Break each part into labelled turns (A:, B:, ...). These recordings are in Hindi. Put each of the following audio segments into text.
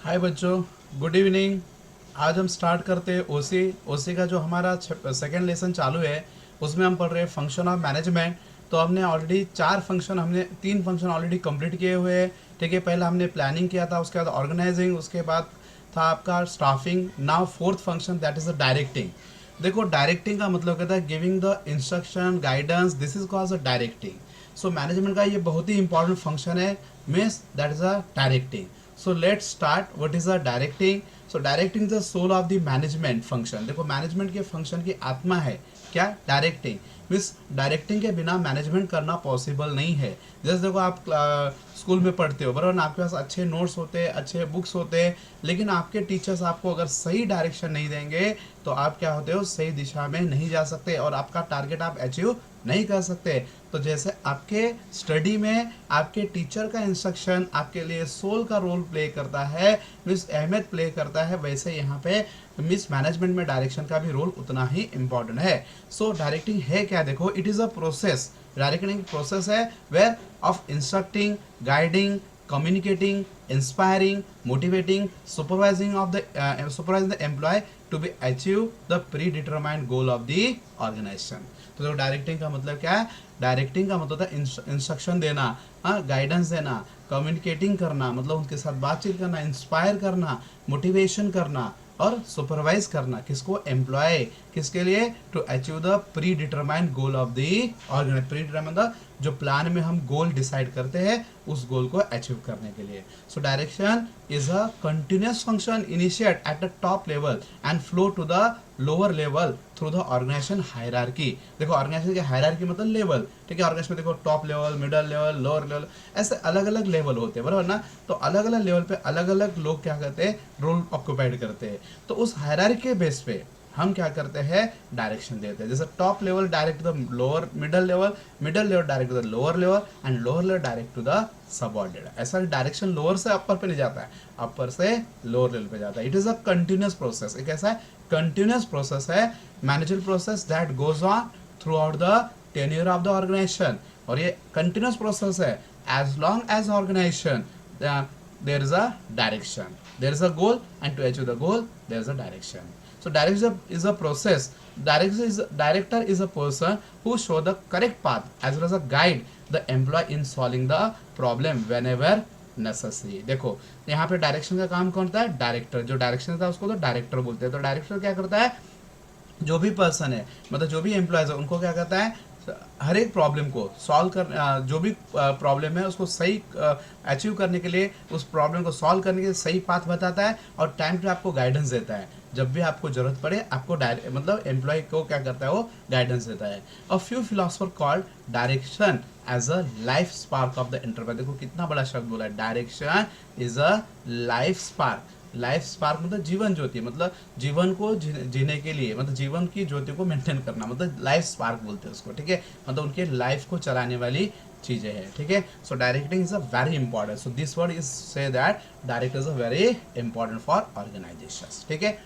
A: हाय बच्चों, गुड इवनिंग। आज हम स्टार्ट करते हैं ओसी। ओसी का जो हमारा सेकेंड लेसन चालू है उसमें हम पढ़ रहे हैं फंक्शन ऑफ मैनेजमेंट। तो हमने ऑलरेडी तीन फंक्शन ऑलरेडी कंप्लीट किए हुए हैं। ठीक है, पहले हमने प्लानिंग किया था, उसके बाद ऑर्गेनाइजिंग, उसके बाद था आपका staffing. Now fourth function that is the directing. देखो, डायरेक्टिंग का मतलब कहता है giving the instruction, guidance, this is called a directing. So management का ये बहुत ही इंपॉर्टेंट फंक्शन है, means that is a directing. So let's start. What is the directing? So directing is the soul of the management function. देखो, मैनेजमेंट के फंक्शन की आत्मा है क्या? डायरेक्टिंग। मीन्स डायरेक्टिंग के बिना मैनेजमेंट करना पॉसिबल नहीं है। जैसे देखो, आप स्कूल में पढ़ते हो बराबर ना, आपके पास अच्छे नोट्स होते हैं, अच्छे बुक्स होते हैं, लेकिन आपके टीचर्स आपको अगर सही डायरेक्शन नहीं देंगे तो आप क्या होते हो, सही दिशा में नहीं जा सकते और आपका टारगेट आप अचीव नहीं कर सकते। तो जैसे आपके स्टडी में आपके टीचर का इंस्ट्रक्शन आपके लिए सोल का रोल प्ले करता है, मीन्स अहमियत प्ले करता है, वैसे यहाँ पे मिस मैनेजमेंट में डायरेक्शन का भी रोल उतना ही इम्पोर्टेंट है। सो डायरेक्टिंग है क्या? देखो, it is a process. Directing process है where of instructing, guiding, communicating, inspiring, motivating, supervising the employee to be achieve the predetermined goal of the organization. तो देखो, डायरेक्टिंग का मतलब क्या है? डायरेक्टिंग का मतलब है इंस्ट्रक्शन देना, गाइडेंस देना, कम्युनिकेटिंग करना, मतलब उनके साथ बातचीत करना, इंस्पायर करना, मोटिवेशन करना और सुपरवाइज करना। किसको? एम्प्लॉय। किसके लिए? To achieve the pre determined goal of the organise. Predetermined the जो प्लान में हम गोल डिसाइड करते हैं उस गोल को अचीव करने के लिए। So direction is a continuous function initiate at the top level and flow to the lower level through the organisation hierarchy. देखो, ऑर्गेनाइजेशन की हायरार्की मतलब लेवल। ठीक है, ऑर्गेनाइजेशन में देखो top level, middle level, lower level, ऐसे अलग अलग लेवल होते हैं बराबर ना। तो अलग अलग लेवल पे अलग अलग लोग क्या करते हैं, रोल ऑक्यूपाइड करते हैं। तो उस हायरार्की के बेस पे हम क्या करते हैं, डायरेक्शन देते हैं। जैसे top level direct to the lower middle level, middle level direct to the lower level and lower level direct to the subordinate. ऐसा डायरेक्शन लोअर से अपर पे नहीं जाता है, अपर से लोअर लेवल पे जाता है। It is a continuous process. एक ऐसा कंटिन्यूस प्रोसेस है, manager process that goes on throughout the tenure of the organisation. और ये कंटिन्यूस प्रोसेस है as long as organisation there is a direction, there is a goal, and to achieve the goal there is a direction. So direction is a process. Director is a person who show the correct path as well as a guide the employee in solving the problem whenever necessary. देखो, यहाँ पे डायरेक्शन का काम कौन करता है? डायरेक्टर। जो डायरेक्शन देता है उसको तो डायरेक्टर बोलते हैं। तो डायरेक्टर क्या करता है, जो भी पर्सन है, मतलब जो भी एम्प्लॉयज है, उनको क्या करता है, हर एक प्रॉब्लम को सॉल्व कर, जो भी प्रॉब्लम है उसको सही अचीव करने के लिए, उस प्रॉब्लम को सॉल्व करने के लिए सही पाथ बताता है और टाइम पे आपको गाइडेंस देता है। जब भी आपको जरूरत पड़े आपको मतलब एम्प्लॉय को क्या करता है, वो गाइडेंस देता है। A few philosopher called direction as a life spark of the enterprise. देखो कितना बड़ा शब्द बोला है, direction is a life spark. Life spark मतलब जीवन ज्योति, मतलब जीवन को जीने के लिए, मतलब जीवन की ज्योति को मेंटेन करना, मतलब लाइफ स्पार्क बोलते हैं उसको। ठीक है, मतलब उनके लाइफ को चलाने वाली चीजें हैं। ठीक है, so directing is a very important. So this word is say that director is a very important for organisations. ठीक है,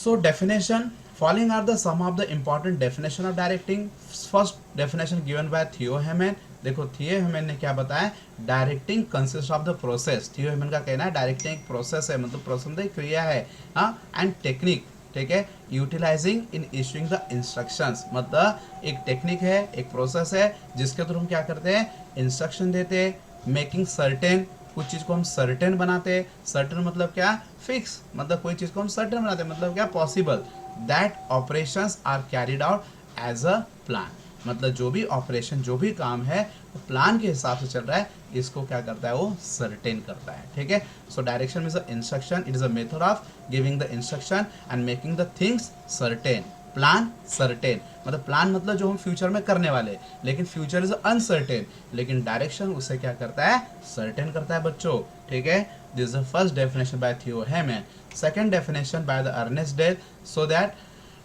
A: so definition, following are the some of the important definition of directing. First definition given by Theo Hamann. देखो, थियो हेमन ने क्या बताया, directing consist of the process. थियो हेमन का कहना है डायरेक्टिंग एक प्रोसेस है, मतलब प्रोसेस एक क्रिया है, हाँ, एंड टेक्निक। ठीक है, utilising in issuing the instructions, मतलब एक टेक्निक है, एक प्रोसेस है जिसके थ्रू हम क्या करते हैं, इंस्ट्रक्शन देते हैं। मेकिंग सर्टेन, कुछ चीज़ को हम सर्टेन बनाते हैं। सर्टेन मतलब क्या, फिक्स, मतलब कोई चीज़ को हम सर्टेन बनाते हैं, मतलब क्या, possible. That operations are carried out as a plan, मतलब जो भी ऑपरेशन, जो भी काम है वो प्लान के हिसाब से चल रहा है, इसको क्या करता है, वो सर्टेन करता है। ठीक है, so direction means a instruction, it is a method of giving the instruction and making the things certain. Plan certain, मतलब प्लान मतलब जो हम फ्यूचर में करने वाले, लेकिन फ्यूचर इज अनसर्टेन, लेकिन डायरेक्शन उसे क्या करता है, सर्टेन करता है बच्चों। ठीक है, this is the first definition by Theo Haimann. Second definition by the Ernest Dale, so that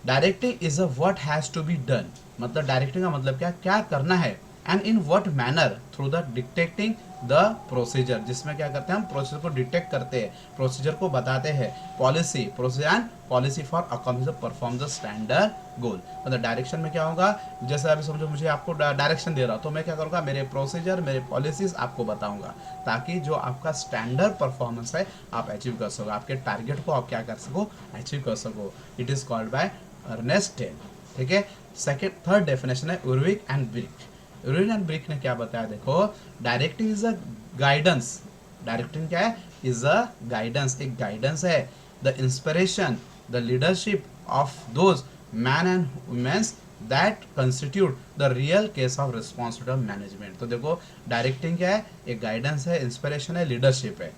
A: directing is a what has to be done, मतलब डायरेक्टिंग का मतलब क्या, क्या करना है, and in what manner, through the dictating the procedure, जिसमें क्या करते हैं हम प्रोसीजर को डिटेक्ट करते हैं, प्रोसीजर को बताते हैं, policy procedure and policy for accomplish perform the standard goal. मतलब डायरेक्शन में क्या होगा, जैसे अभी समझो मुझे आपको डायरेक्शन दे रहा हूँ तो मैं क्या करूँगा, मेरे प्रोसीजर मेरे पॉलिसीज आपको बताऊंगा ताकि जो आपका स्टैंडर्ड परफॉर्मेंस है आप अचीव कर सको, आपके टारगेट को आप क्या कर सको, अचीव कर सको। It is called by Ernest Dale. ठीक है, सेकेंड थर्ड डेफिनेशन है Urwick and Brech. Urwick and Brech ने क्या बताया, देखो directing is a guidance, directing क्या है, इज अ गाइडेंस, एक गाइडेंस है, the inspiration the leadership of those man and womens that constitute the real case of responsible management. तो देखो डायरेक्टिंग क्या है, एक गाइडेंस है, इंस्पिरेशन है, लीडरशिप है,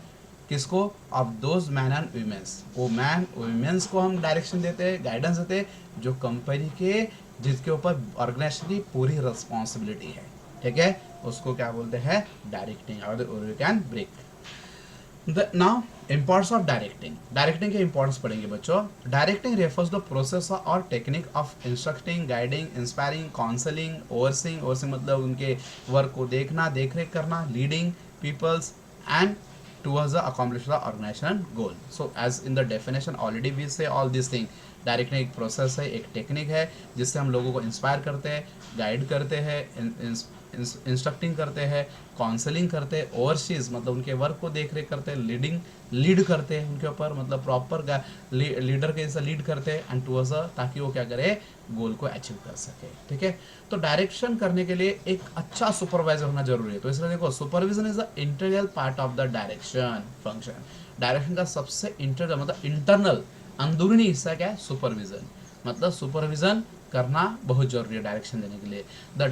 A: किसको, of those man and womens, वो मैन वुमेन्स को हम डायरेक्शन देते हैं, गाइडेंस देते हैं जो कंपनी के जिसके ऊपर ऑर्गेनाइजेशन की पूरी रिस्पॉन्सिबिलिटी है। ठीक है, उसको क्या बोलते हैं, डायरेक्टिंग और you can break. Now importance of directing, directing के इंपॉर्टेंस पढ़ेंगे बच्चों। डायरेक्टिंग रेफर्स द प्रोसेस और technique of instructing, guiding, inspiring, counselling, overseeing, overseeing मतलब उनके वर्क को देखना, देखरेख करना, leading peoples and towards the accomplish the organization goal. So as in the definition already we say all these things, directing एक प्रोसेस है, एक टेक्निक है जिससे हम लोगों को इंस्पायर करते हैं, गाइड करते हैं, इंस्ट्रक्टिंग करते हैं, काउंसलिंग करते हैं, ओवरसीज मतलब उनके वर्क को देख रेख करते हैं, लीड करते हैं उनके ऊपर, मतलब प्रॉपर लीडर के जैसा लीड करते हैं एंड टूवर्ड्स ताकि वो क्या करे, गोल को अचीव कर सके। ठीक है, तो डायरेक्शन करने के लिए एक अच्छा सुपरवाइजर होना जरूरी है। तो इसलिए देखो supervision is the integral part of the direction function. Direction का सबसे इंटीग्रल मतलब इंटरनल अंदरूनी हिस्सा क्या है, सुपरविजन, मतलब सुपरविजन करना बहुत जरूरी है डायरेक्शन देने के लिए। The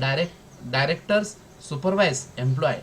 A: directors supervise employ,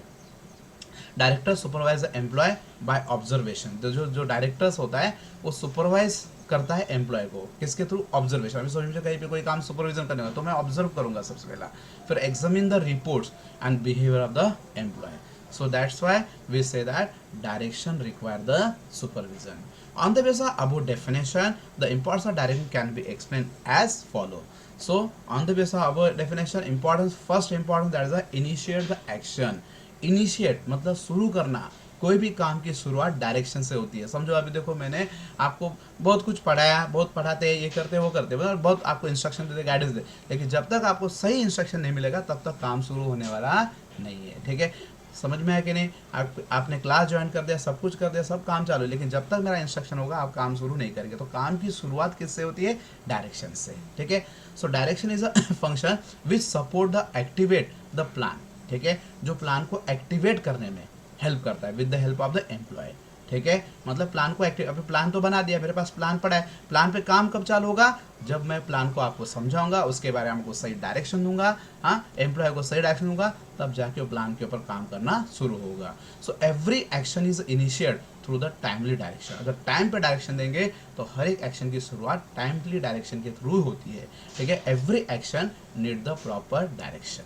A: director supervise employ by observation. तो जो डायरेक्टर्स होता है वो सुपरवाइज करता है एम्प्लॉय को, किसके थ्रू, ऑब्जर्वेशन। अभी सोच कहीं पे कोई काम सुपरविजन करने का तो मैं ऑब्जर्व करूंगा सबसे पहला, फिर examine the reports and behaviour of the employ. So that's why we say that direction require the supervision. On the basis of above definition, the importance of direction can be explained as follow. So on the basis of above definition, importance, first importance that is the initiate the action. Initiate मतलब शुरू करना, कोई भी काम की शुरुआत डायरेक्शन से होती है। समझो अभी देखो मैंने आपको बहुत कुछ पढ़ाया, बहुत पढ़ाते हैं, ये करते वो करते, मतलब बहुत आपको इंस्ट्रक्शन देते, गाइडेंस दे, लेकिन जब तक आपको सही इंस्ट्रक्शन नहीं मिलेगा तब तक काम शुरू होने वाला नहीं है। ठीक है, समझ में आया कि नहीं, आपने क्लास ज्वाइन कर दिया, सब कुछ कर दिया, सब काम चालू है, लेकिन जब तक मेरा इंस्ट्रक्शन होगा आप काम शुरू नहीं करेंगे। तो काम की शुरुआत किससे होती है, डायरेक्शन से। ठीक है, so direction is a function which support the activate the plan. ठीक है, जो प्लान को एक्टिवेट करने में हेल्प करता है with the help of the employ. ठीक है, मतलब प्लान को एक्टिव, अभी प्लान तो बना दिया, मेरे पास प्लान पड़ा है, प्लान पे काम कब चालू होगा, जब मैं प्लान को आपको समझाऊंगा, उसके बारे में आपको सही डायरेक्शन दूंगा, हाँ एम्प्लॉय को सही डायरेक्शन दूंगा, तब जाके वो प्लान के ऊपर काम करना शुरू होगा। So every action is initiate through the timely direction. अगर टाइम पे डायरेक्शन देंगे तो हर एक एक्शन की शुरुआत टाइमली डायरेक्शन के थ्रू होती है। ठीक है, every action need the proper direction,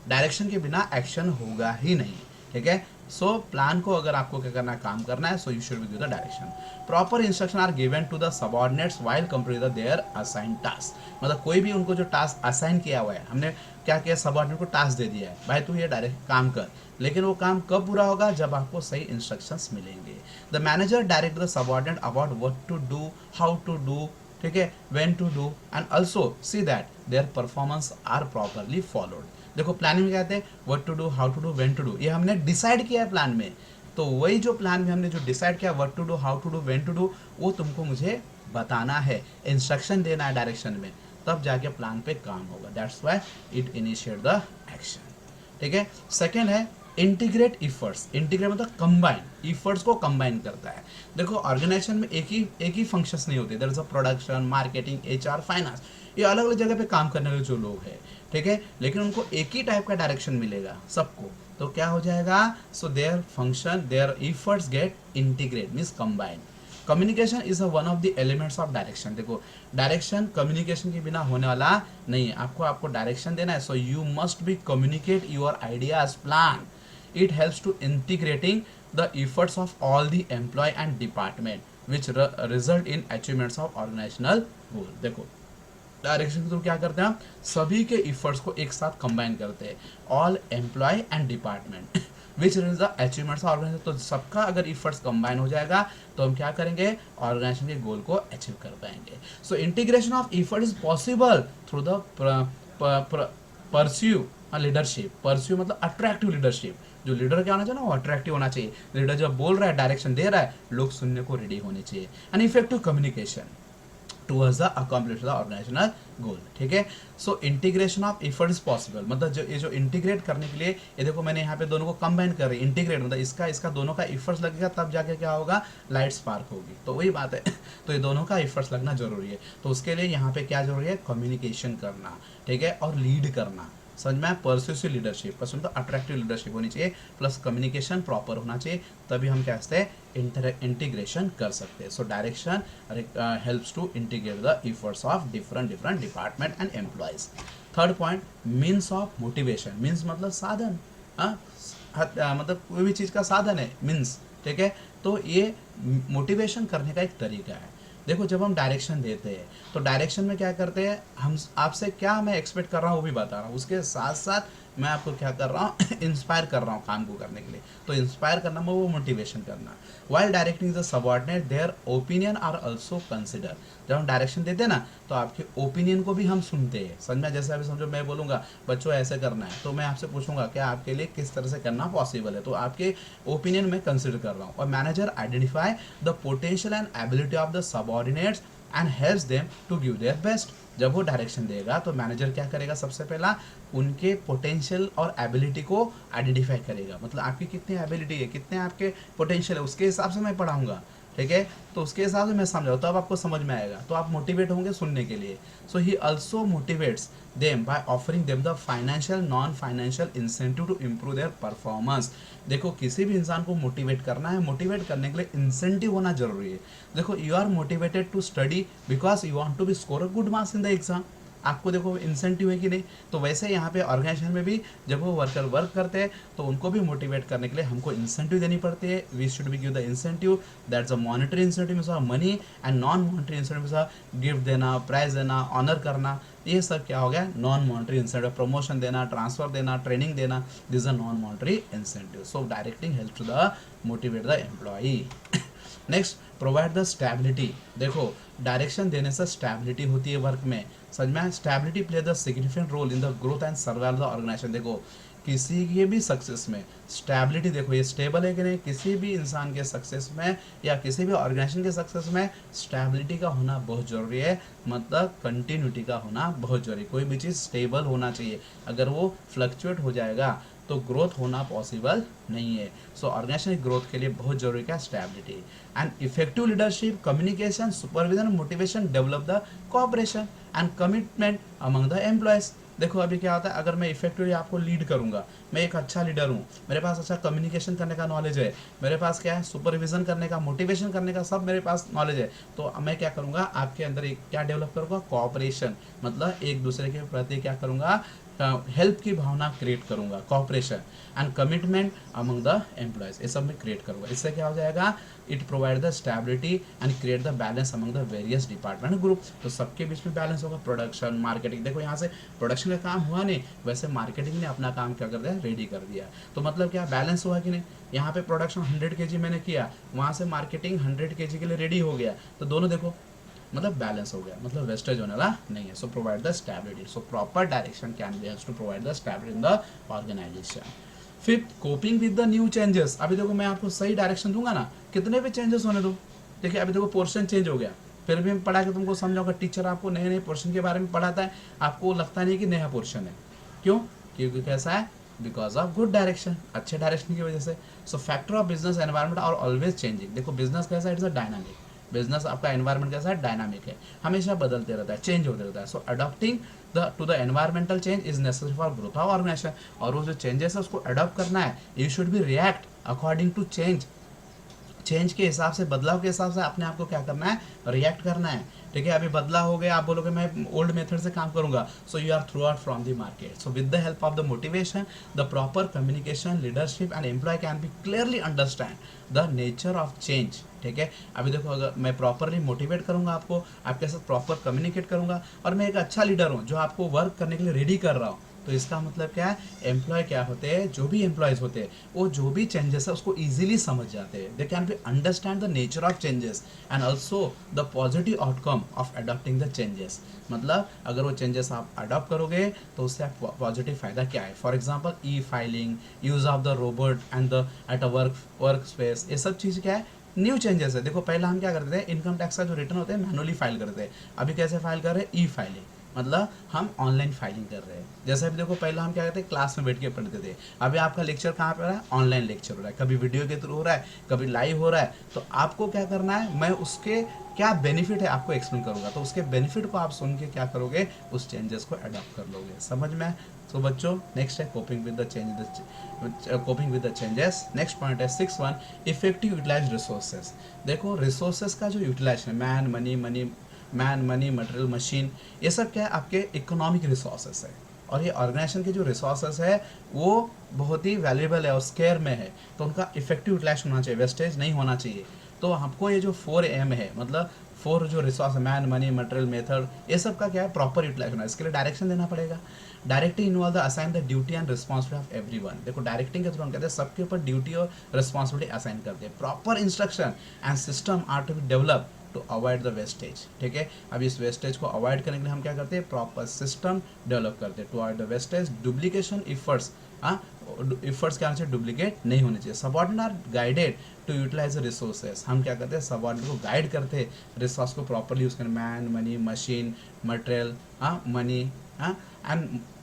A: direction के बिना एक्शन होगा ही नहीं। ठीक है, सो प्लान को अगर आपको क्या करना है, काम करना है, so you should be give the direction. Proper instruction are given to the subordinates while completing their assign task. मतलब कोई भी उनको जो टास्क असाइन किया हुआ है, हमने क्या किया, सबऑर्डिनेट को टास्क दे दिया है, भाई तू ये डायरेक्ट काम कर, लेकिन वो काम कब पूरा होगा, जब आपको सही इंस्ट्रक्शंस मिलेंगे। The manager direct the subordinate about what to do, how to do, ठीक है, when to do and also see that their performance are properly followed. देखो प्लानिंग में कहते हैं what to do, how to do, when to do, ये हमने डिसाइड किया है प्लान में, तो वही जो प्लान में हमने जो डिसाइड किया what to do, how to do, when to do, वो तुमको मुझे बताना है, इंस्ट्रक्शन देना है डायरेक्शन में, तब जाके प्लान पे काम होगा। That's why it initiate the action. ठीक है, सेकेंड है इंटीग्रेट इफर्ट्स। इंटीग्रेट मतलब कंबाइन, इफर्ट्स को कंबाइन करता है। देखो ऑर्गेनाइजेशन में एक ही फंक्शंस नहीं होते, there is a production, marketing, HR, finance, ये अलग अलग जगह पे काम करने वाले जो लोग हैं। ठीक है, लेकिन उनको एक ही टाइप का डायरेक्शन मिलेगा सबको, तो क्या हो जाएगा, so their function, their efforts get integrate means combine. Communication is one of the elements of direction. देखो डायरेक्शन कम्युनिकेशन के बिना होने वाला नहीं है, आपको डायरेक्शन देना है, so you must be communicate your ideas, plan. It helps to integrating the efforts of all the employee and department, which result in achievements of organizational goal. देखो डायरेक्शन के थ्रू क्या करते हैं हम, सभी के इफर्ट्स को एक साथ कंबाइन करते हैं, all employ and department, which is the achievements organization, तो सबका अगर इफर्ट्स कंबाइन हो जाएगा तो हम क्या करेंगे, ऑर्गेनाइजेशन के गोल को अचीव कर पाएंगे। सो integration of effort is possible through the pursue leadership. Pursue मतलब अट्रैक्टिव लीडरशिप, जो लीडर क्या होना चाहिए ना, वो अट्रैक्टिव होना चाहिए। लीडर जब बोल रहा है, डायरेक्शन दे रहा है, लोग सुनने को रेडी होने चाहिए। And effective communication towards the accomplish the organisational goal, ठीक है। So integration of effort is possible, मतलब जो ये जो इंटीग्रेट करने के लिए, ये देखो मैंने यहाँ पे दोनों को कंबाइन कर रही है, इंटीग्रेट मतलब इसका दोनों का एफर्ट्स लगेगा तब जाके क्या होगा, लाइट स्पार्क होगी। तो वही बात है तो ये दोनों का एफर्ट्स लगना जरूरी है। तो उसके लिए यहाँ पे क्या जरूरी है, कम्युनिकेशन करना, ठीक है, और लीड करना। समझ में, परस्यूसिव लीडरशिप प्लस मतलब अट्रैक्टिव लीडरशिप होनी चाहिए, प्लस कम्युनिकेशन प्रॉपर होना चाहिए, तभी हम क्या कहते हैं, इंटीग्रेशन कर सकते हैं। So direction helps to integrate the efforts of different department and employees. Third point, means of motivation. Means मतलब साधन, मतलब कोई भी चीज़ का साधन है मीन्स, ठीक है। तो ये मोटिवेशन करने का एक तरीका है। देखो जब हम डायरेक्शन देते हैं तो डायरेक्शन में क्या करते हैं, हम आपसे क्या मैं एक्सपेक्ट कर रहा हूँ वो भी बता रहा हूँ, उसके साथ साथ मैं आपको क्या कर रहा हूँ इंस्पायर कर रहा हूँ काम को करने के लिए। तो इंस्पायर करना में वो मोटिवेशन करना। While directing the subordinate their opinion are also consider. जब हम डायरेक्शन देते हैं ना तो आपके ओपिनियन को भी हम सुनते हैं। समझ में, जैसे अभी समझो मैं बोलूँगा बच्चों ऐसे करना है, तो मैं आपसे पूछूंगा क्या आपके लिए किस तरह से करना पॉसिबल है, तो आपके ओपिनियन में कंसिडर कर रहा हूँ। और manager identify the potential and ability of the subordinates and helps them to give their best. जब वो डायरेक्शन देगा तो मैनेजर क्या करेगा, सबसे पहला उनके पोटेंशियल और एबिलिटी को आइडेंटिफाई करेगा। मतलब आपकी कितनी एबिलिटी है, कितने आपके पोटेंशियल है, उसके हिसाब से मैं पढ़ाऊंगा, ठीक है। तो उसके हिसाब से मैं समझाऊँ तो अब आपको समझ में आएगा, तो आप मोटिवेट होंगे सुनने के लिए। So he also motivates them by offering them the financial non financial incentive to improve their performance. देखो किसी भी इंसान को मोटिवेट करना है, मोटिवेट करने के लिए इंसेंटिव होना जरूरी है। देखो you are motivated to study because you want to be score a good marks in the exam, आपको देखो इंसेंटिव है कि नहीं। तो वैसे यहाँ पे ऑर्गेनाइजेशन में भी जब वो वर्कर वर्क करते हैं तो उनको भी मोटिवेट करने के लिए हमको इंसेंटिव देनी पड़ती है। We should be give the incentive, that's a monetary incentive money, and non monetary incentive gift देना, प्राइज देना, ऑनर करना, ये सब क्या हो गया, नॉन मॉनिटरी इंसेंटिव। प्रमोशन देना, ट्रांसफर देना, ट्रेनिंग देना, this a non monetary incentive. So directing help to the motivate the employee. Next, provide the stability. देखो डायरेक्शन देने से स्टेबिलिटी होती है वर्क में। समझ में, stability play the significant role in the growth and survival the organization. देखो किसी के भी सक्सेस में स्टेबिलिटी, देखो ये स्टेबल है कि नहीं, किसी भी इंसान के सक्सेस में या किसी भी ऑर्गेनाइजेशन के सक्सेस में स्टेबिलिटी का होना बहुत ज़रूरी है, मतलब कंटिन्यूटी का होना बहुत जरूरी। कोई भी चीज़ स्टेबल होना चाहिए, अगर वो फ्लक्चुएट हो जाएगा तो ग्रोथ होना पॉसिबल नहीं है। सो ऑर्गेनाइजेशन ग्रोथ के लिए बहुत जरूरी क्या, stability. And effective leadership, communication, supervision, motivation, develop the cooperation and commitment among the employees. देखो अभी क्या होता है, अगर मैं इफेक्टिवली आपको लीड करूंगा, मैं एक अच्छा लीडर हूँ, मेरे पास अच्छा कम्युनिकेशन करने का नॉलेज है, मेरे पास क्या है सुपरविजन करने का, मोटिवेशन करने का, सब मेरे पास नॉलेज है, तो मैं क्या करूँगा आपके अंदर एक क्या डेवलप करूँगा, कोऑपरेशन, मतलब एक दूसरे के प्रति क्या करूँगा, हेल्प की भावना क्रिएट करूंगा, cooperation and commitment among the employees, ये सब मैं क्रिएट करूंगा। इससे क्या हो जाएगा, it provide the stability and create the balance among the various department group. तो सबके बीच में बैलेंस होगा। प्रोडक्शन, मार्केटिंग, देखो यहाँ से प्रोडक्शन का काम हुआ नहीं, वैसे मार्केटिंग ने अपना काम क्या कर दिया, रेडी कर दिया। तो मतलब क्या बैलेंस हुआ कि नहीं, यहाँ पे प्रोडक्शन 100 kg मैंने किया, वहाँ से मार्केटिंग 100 kg के लिए रेडी हो गया, तो दोनों देखो मतलब बैलेंस हो गया, मतलब वेस्टेज होने वाला नहीं है। So provide the stability. So proper direction can be helps to provide the stability in the organisation. Fifth, coping with the new changes. अभी देखो मैं आपको सही डायरेक्शन दूंगा ना, कितने भी चेंजेस होने दो। देखिए अभी देखो पोर्शन चेंज हो गया, फिर भी मैं पढ़ा के तुमको समझाऊंगा। टीचर आपको नए नए पोर्शन के बारे में पढ़ाता है, आपको लगता नहीं कि नया पोर्शन है, क्यों, क्योंकि कैसा है, बिकॉज ऑफ गुड डायरेक्शन, अच्छे डायरेक्शन की वजह से। So factor of business environment are always changing. देखो बिजनेस कैसा है, इट्स अ डायनामिक बिजनेस, आपका एनवायरमेंट कैसा है, डायनामिक है, हमेशा बदलते रहता है, चेंज होते रहता है। So adopting to the environmental change is necessary for growth of organisation. और वो जो चेंजेस है उसको अडॉप्ट करना है, you should be react according to change. Change के हिसाब से, बदलाव के हिसाब से अपने आप को क्या करना है, रिएक्ट करना है। ठीक है, अभी बदलाव हो गया, आप बोलोगे मैं ओल्ड मेथड से काम करूंगा, so you are through out from the market. So with the help of the motivation, the proper communication, leadership and employ can be clearly understand the nature of change. ठीक है, अभी देखो अगर मैं प्रॉपरली मोटिवेट करूंगा आपको, आपके साथ प्रॉपर कम्युनिकेट करूंगा, और मैं एक अच्छा लीडर हूँ जो आपको वर्क करने के लिए रेडी कर रहा हूँ, तो इसका मतलब क्या है, एम्प्लॉय क्या होते हैं, जो भी एम्प्लॉयज होते हैं वो जो भी चेंजेस है उसको इजीली समझ जाते हैं, they can be understand the nature of changes and also the positive outcome of adopting the changes. मतलब अगर वो चेंजेस आप अडॉप्ट करोगे तो उससे आप पॉजिटिव फायदा क्या है, for example E filing, use of the robot and the at a work space, ये सब चीज़ क्या है, न्यू चेंजेस है। देखो पहले हम क्या करते थे, इनकम टैक्स का जो रिटर्न होता है मैनुअली फाइल करते हैं, अभी कैसे फाइल कर रहे हैं, ई फाइलिंग, मतलब हम ऑनलाइन फाइलिंग कर रहे हैं। जैसे अभी देखो पहले हम क्या करते हैं, क्लास में बैठ के पढ़ते थे, अभी आपका लेक्चर कहाँ पे हो रहा है, ऑनलाइन लेक्चर हो रहा है, कभी वीडियो के थ्रू हो रहा है, कभी लाइव हो रहा है। तो आपको क्या करना है, मैं उसके क्या बेनिफिट है आपको एक्सप्लेन करूंगा, तो उसके बेनिफिट को आप सुन के क्या करोगे, उस चेंजेस को अडॉप्ट कर लोगे। समझ में? तो बच्चों नेक्स्ट है coping with the coping with the changes. Next point है 6.1 इफेक्टिव यूटिलाइज रिसोर्सेज। देखो रिसोर्सेज का जो यूटिलाइजेशन है, मैन मनी मटेरियल मशीन, ये सब क्या है, आपके इकोनॉमिक रिसोर्सेस है, और ये ऑर्गेनाइजेशन के जो रिसोर्सेस है वो बहुत ही वैल्यूएबल है और स्केयर में है, तो उनका इफेक्टिव यूटिलाइज होना चाहिए, वेस्टेज नहीं होना चाहिए। तो हमको ये जो 4M है, मतलब 4 जो रिसोर्स है, मैन मनी मटेरियल मेथड, ये सब का क्या है, प्रॉपर यूटिलाइज होना है। इसके लिए डायरेक्शन देना पड़ेगा। Directing involve the assign the duty and responsibility of everyone. देखो डायरेक्टिंग के थ्रू हम कहते हैं सबके ऊपर ड्यूटी और रिस्पॉन्सिबिलिटी असाइन करते हैं। Proper instruction and system are to be develop to avoid the wastage. ठीक है, अब इस वेस्टेज को अवॉइड करने के लिए हम क्या करते हैं, प्रॉपर सिस्टम डेवलप करते हैं to avoid the wastage. Duplication efforts, efforts क्या होना चाहिए, डुप्लीकेट नहीं होने चाहिए। Subordinate are guided to utilize the resources. हम क्या करते हैं, सबऑर्डिनेट को गाइड करते हैं रिसोर्स को प्रॉपरली यूज करना, man money machine material, money,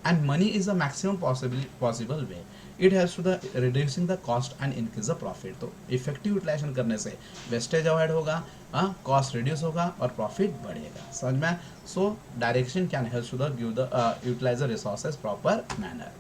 A: and money is the maximum possible way. It helps to the reducing the cost and increase the profit. तो इफेक्टिव यूटिलाइजेशन करने से वेस्टेज अवॉइड होगा, कॉस्ट रिड्यूस होगा और प्रॉफिट बढ़ेगा। समझ में? So direction can help to the give the utilize the resources proper manner.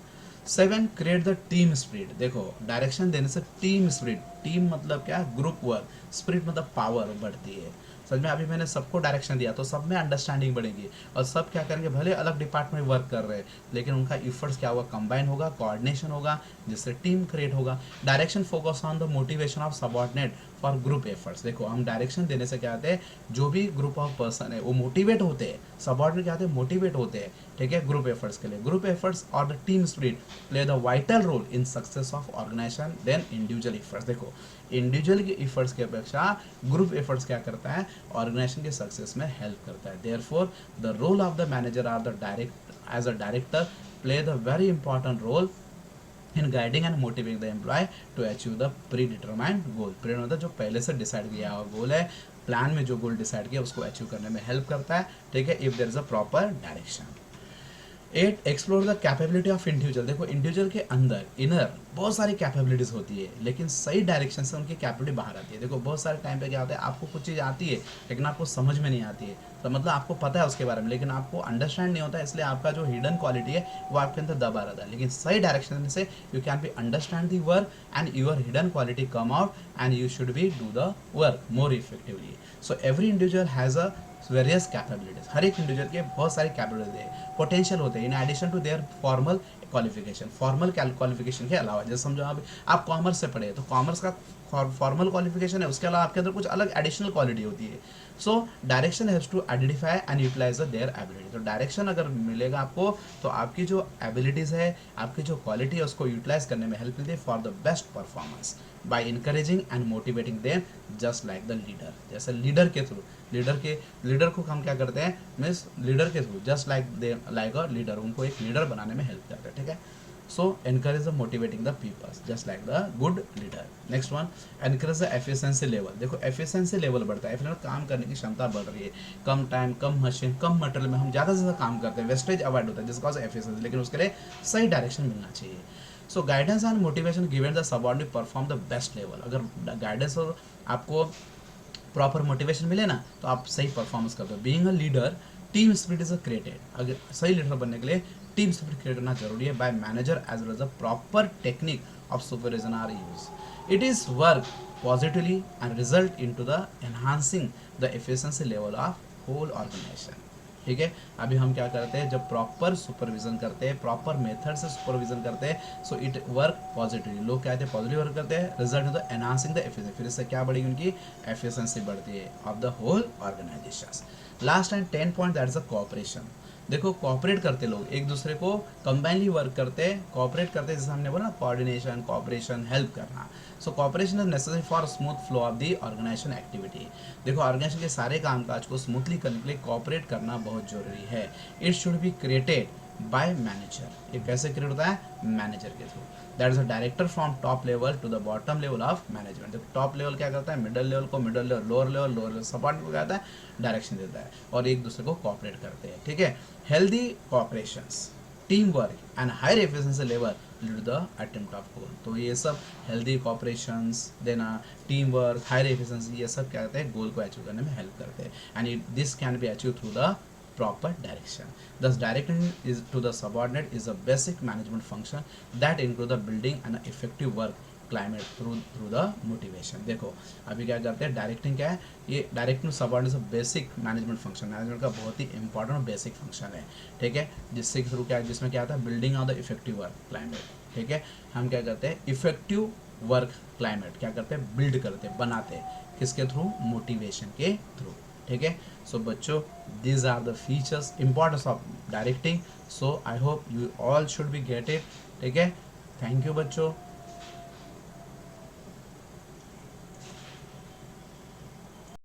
A: 7 create the team spirit. देखो डायरेक्शन देने से टीम स्पिरिट, टीम मतलब क्या, ग्रुप वर्क, स्पिरिट मतलब पावर बढ़ती है। समझ में? अभी मैंने सबको डायरेक्शन दिया तो सब में अंडरस्टैंडिंग बढ़ेगी और सब क्या करेंगे, भले अलग डिपार्टमेंट वर्क कर रहे हैं लेकिन उनका इफर्ट्स क्या होगा, कंबाइन होगा, कोऑर्डिनेशन होगा, जिससे टीम क्रिएट होगा। Direction focus on the motivation of subordinate for group efforts. देखो हम डायरेक्शन देने से क्या होते हैं, जो भी ग्रुप ऑफ पर्सन है वो मोटिवेट होते हैं, सबऑर्डिनेट क्या होते हैं, मोटिवेट होते हैं। ठीक है, ग्रुप एफर्ट्स के लिए। ग्रुप एफर्ट्स और the team spirit play the vital role in success of organization than individual efforts. देखो इंडिविजुअल के एफर्ट्स की अपेक्षा ग्रुप एफर्ट्स क्या करता है, ऑर्गेनाइजेशन के सक्सेस में हेल्प करता है। Therefore the role of the manager are the direct as a director play the very important role in guiding and motivating the employ to achieve the pre determined goal. Pre मतलब जो पहले से डिसाइड किया हुआ गोल है, प्लान में जो गोल डिसाइड किया उसको अचीव करने में हेल्प करता है। ठीक है, if there is a proper direction. 8 explore the capability of individual. देखो इंडिविजुअल के अंदर इनर बहुत सारी कैपेबिलिटीज होती है लेकिन सही डायरेक्शन से उनकी कैपेबिलिटी बाहर आती है। देखो बहुत सारे टाइम पे क्या होता है, आपको कुछ चीज़ आती है लेकिन आपको समझ में नहीं आती है, तो मतलब आपको पता है उसके बारे में लेकिन आपको अंडरस्टैंड नहीं होता है, इसलिए आपका जो हिडन क्वालिटी है वो आपके अंदर दबा रहता है। लेकिन सही डायरेक्शन से you can be understand the work and your hidden quality come out and you should be do the work more effectively. So every individual has a various capabilities. हर एक इंडिविजुअल के बहुत सारी कैपेबिलिटीज है, पोटेंशियल होते हैं in addition to their formal qualification. Formal qualification के अलावा जैसे समझो आप कॉमर्स से पढ़े तो कॉमर्स का फॉर्मल क्वालिफिकेशन है, उसके अलावा आपके अंदर कुछ अलग एडिशनल क्वालिटी होती है। So direction has to identify and utilize their ability. तो डायरेक्शन अगर मिलेगा आपको तो आपकी जो एबिलिटीज़ है, आपकी जो क्वालिटी है उसको यूटिलाइज करने में हेल्प मिलती है for the best performance by encouraging and motivating them just like the leader. जैसे लीडर के थ्रू लीडर को हम क्या करते हैं, मीन्स लीडर के through just like a leader, उनको एक लीडर बनाने में हेल्प करते हैं। ठीक है, so encourage the motivating the peoples just like the good leader. Next one encourage the efficiency level. देखो एफिशिएंसी लेवल बढ़ता है, काम करने की क्षमता बढ़ रही है, कम टाइम कम मशीन कम मटेरियल में हम ज़्यादा से ज़्यादा काम करते हैं, वेस्टेज अवॉइड होता है जिसका एफिशिएंसी, लेकिन उसके लिए सही डायरेक्शन मिलना चाहिए। So guidance and motivation given the subordinate perform the best level. अगर गाइडेंस और आपको प्रॉपर मोटिवेशन मिले ना तो आप सही परफॉर्मेंस करते हो। Being a leader team spirit is created. अगर सही लीडर बनने के लिए टीम स्पिरिट क्रिएट करना जरूरी है by manager as well as the proper technique of supervision are use. It is work positively and result in to the enhancing the efficiency level of whole organization. ठीक है, अभी हम क्या करते हैं, जब प्रॉपर सुपरविजन करते हैं, प्रॉपर मेथड से सुपरविजन करते हैं, सो इट वर्क पॉजिटिवली। लोग क्या कहते हैं, पॉजिटिव वर्क करते हैं, result in the enhancing the efficiency. फिर इससे क्या बढ़ेगी, उनकी एफिशिएंसी बढ़ती है of the whole organization. Last and 10 point that is the cooperation. देखो कोऑपरेट करते लोग एक दूसरे को कंबाइनली वर्क करते कोऑपरेट करते, जैसे हमने बोला ना कोऑर्डिनेशन कोऑपरेशन हेल्प करना। So cooperation is necessary for smooth flow of the organisation activity. देखो ऑर्गेनाइजेशन के सारे कामकाज को स्मूथली करने के लिए कोऑपरेट करना बहुत जरूरी है। It should be created by manager. ये कैसे क्रिएट होता है? मैनेजर के थ्रू। That is a director from top level to the bottom level of management. देखो टॉप लेवल क्या करता है? मिडिल लेवल को middle level, lower level lower level, support को क्या आता है? डायरेक्शन देता है और एक दूसरे को कोऑपरेट करते हैं। ठीक है, healthy cooperations, team work and higher efficiency level lead to the attempt of goal. तो ये सब हेल्दी कोऑपरेशंस देना, टीम वर्क, हायर एफिशिएंसी, ये सब क्या करते हैं? गोल को अचीव करने में हेल्प करते हैं। And this can be achieve through the proper direction. Thus, directing is to the subordinate is a basic management function that include the building and effective work climate through the motivation. देखो अभी क्या करते हैं? डायरेक्टिंग क्या है? ये डायरेक्टिंग सबऑर्डिनेट से बेसिक मैनेजमेंट फंक्शन, मैनेजमेंट का बहुत ही इंपॉर्टेंट और बेसिक फंक्शन है। ठीक है, जिससे थ्रू क्या, जिसमें क्या आता है? Building of the effective work climate. ठीक है, हम क्या करते हैं? इफेक्टिव वर्क क्लाइमेट क्या करते हैं? बिल्ड करते हैं, बनाते हैं। किसके थ्रू? मोटिवेशन के थ्रू। ठीक है, सो बच्चों these are the features importance of directing, so I hope you all should be get it. ठीक है, थैंक यू बच्चों।